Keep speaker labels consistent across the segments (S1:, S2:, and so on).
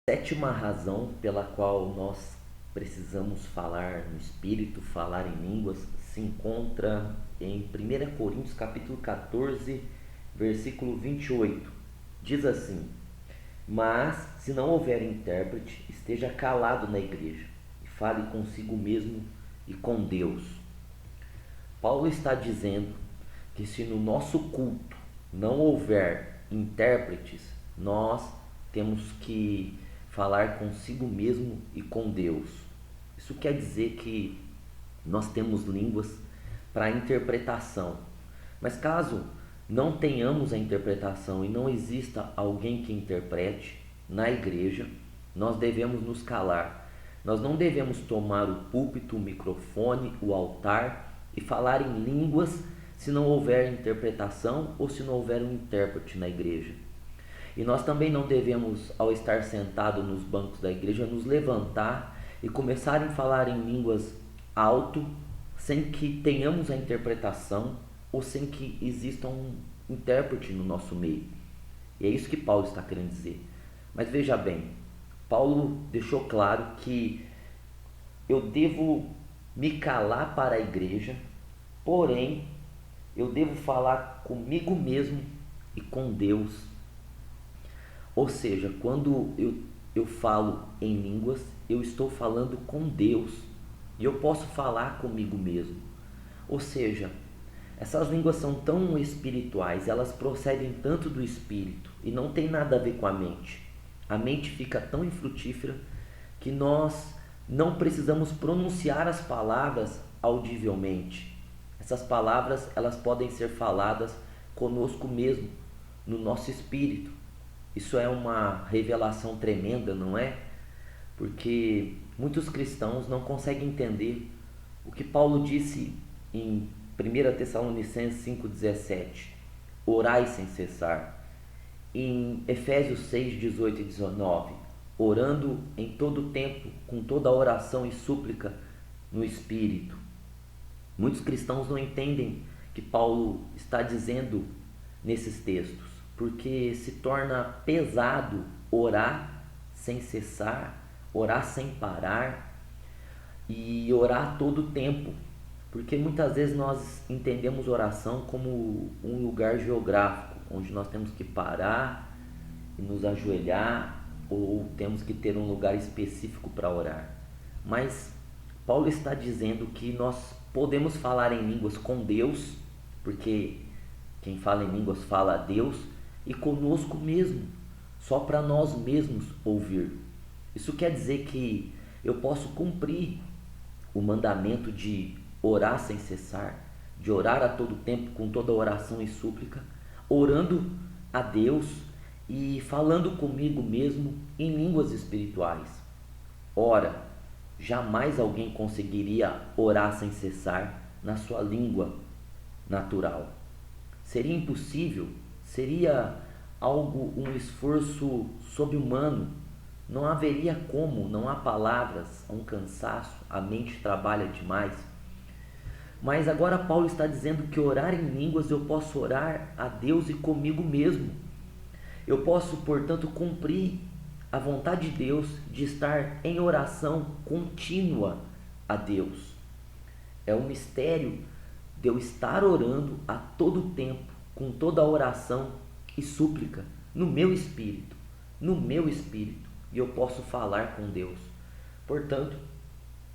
S1: Sétima razão pela qual nós precisamos falar no Espírito, falar em línguas, se encontra em 1 Coríntios capítulo 14, versículo 28. Diz assim: Mas, se não houver intérprete, esteja calado na igreja e fale consigo mesmo e com Deus. Paulo está dizendo que se no nosso culto não houver intérpretes, nós temos que falar consigo mesmo e com Deus. Isso quer dizer que nós temos línguas para interpretação. Mas caso não tenhamos a interpretação e não exista alguém que interprete na igreja, nós devemos nos calar. Nós não devemos tomar o púlpito, o microfone, o altar e falar em línguas se não houver interpretação ou se não houver um intérprete na igreja. E nós também não devemos, ao estar sentado nos bancos da igreja, nos levantar e começar a falar em línguas alto, sem que tenhamos a interpretação ou sem que exista um intérprete no nosso meio. E é isso que Paulo está querendo dizer. Mas veja bem, Paulo deixou claro que eu devo me calar para a igreja, porém eu devo falar comigo mesmo e com Deus. Ou seja, quando eu falo em línguas, eu estou falando com Deus e eu posso falar comigo mesmo. Ou seja, essas línguas são tão espirituais, elas procedem tanto do espírito e não tem nada a ver com a mente. A mente fica tão infrutífera que nós não precisamos pronunciar as palavras audivelmente. Essas palavras, elas podem ser faladas conosco mesmo, no nosso espírito. Isso é uma revelação tremenda, não é? Porque muitos cristãos não conseguem entender o que Paulo disse em 1 Tessalonicenses 5,17: Orai sem cessar. Em Efésios 6, 18 e 19: Orando em todo tempo, com toda oração e súplica no Espírito. Muitos cristãos não entendem o que Paulo está dizendo nesses textos, porque se torna pesado orar sem cessar, orar sem parar e orar a todo tempo, porque muitas vezes nós entendemos oração como um lugar geográfico, onde nós temos que parar e nos ajoelhar ou temos que ter um lugar específico para orar. Mas Paulo está dizendo que nós podemos falar em línguas com Deus, porque quem fala em línguas fala a Deus, e conosco mesmo, só para nós mesmos ouvir. Isso quer dizer que eu posso cumprir o mandamento de orar sem cessar, de orar a todo tempo com toda oração e súplica, orando a Deus e falando comigo mesmo em línguas espirituais. Ora, jamais alguém conseguiria orar sem cessar na sua língua natural. Seria impossível, seria um esforço sobre-humano. Não haveria como, não há palavras, há um cansaço, a mente trabalha demais. Mas agora Paulo está dizendo que orar em línguas eu posso orar a Deus e comigo mesmo. Eu posso, portanto, cumprir a vontade de Deus de estar em oração contínua a Deus. É um mistério de eu estar orando a todo tempo, com toda a oração e súplica, no meu espírito, e eu posso falar com Deus. Portanto,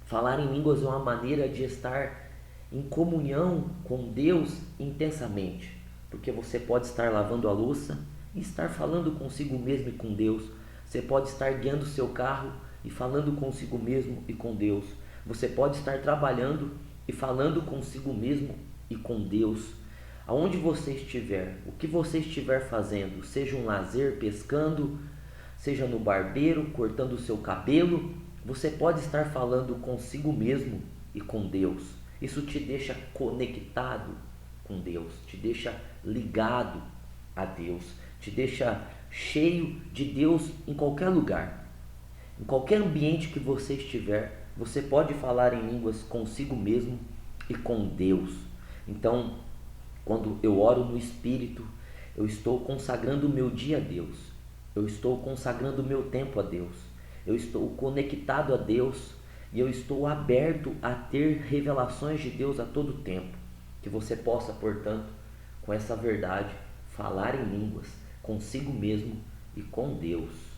S1: falar em línguas é uma maneira de estar em comunhão com Deus intensamente, porque você pode estar lavando a louça e estar falando consigo mesmo e com Deus. Você pode estar guiando o seu carro e falando consigo mesmo e com Deus. Você pode estar trabalhando e falando consigo mesmo e com Deus. Aonde você estiver, o que você estiver fazendo, seja um lazer pescando, seja no barbeiro cortando o seu cabelo, você pode estar falando consigo mesmo e com Deus. Isso te deixa conectado com Deus, te deixa ligado a Deus, te deixa cheio de Deus em qualquer lugar. Em qualquer ambiente que você estiver, você pode falar em línguas consigo mesmo e com Deus. Então, quando eu oro no Espírito, eu estou consagrando o meu dia a Deus. Eu estou consagrando o meu tempo a Deus. Eu estou conectado a Deus e eu estou aberto a ter revelações de Deus a todo tempo. Que você possa, portanto, com essa verdade, falar em línguas consigo mesmo e com Deus.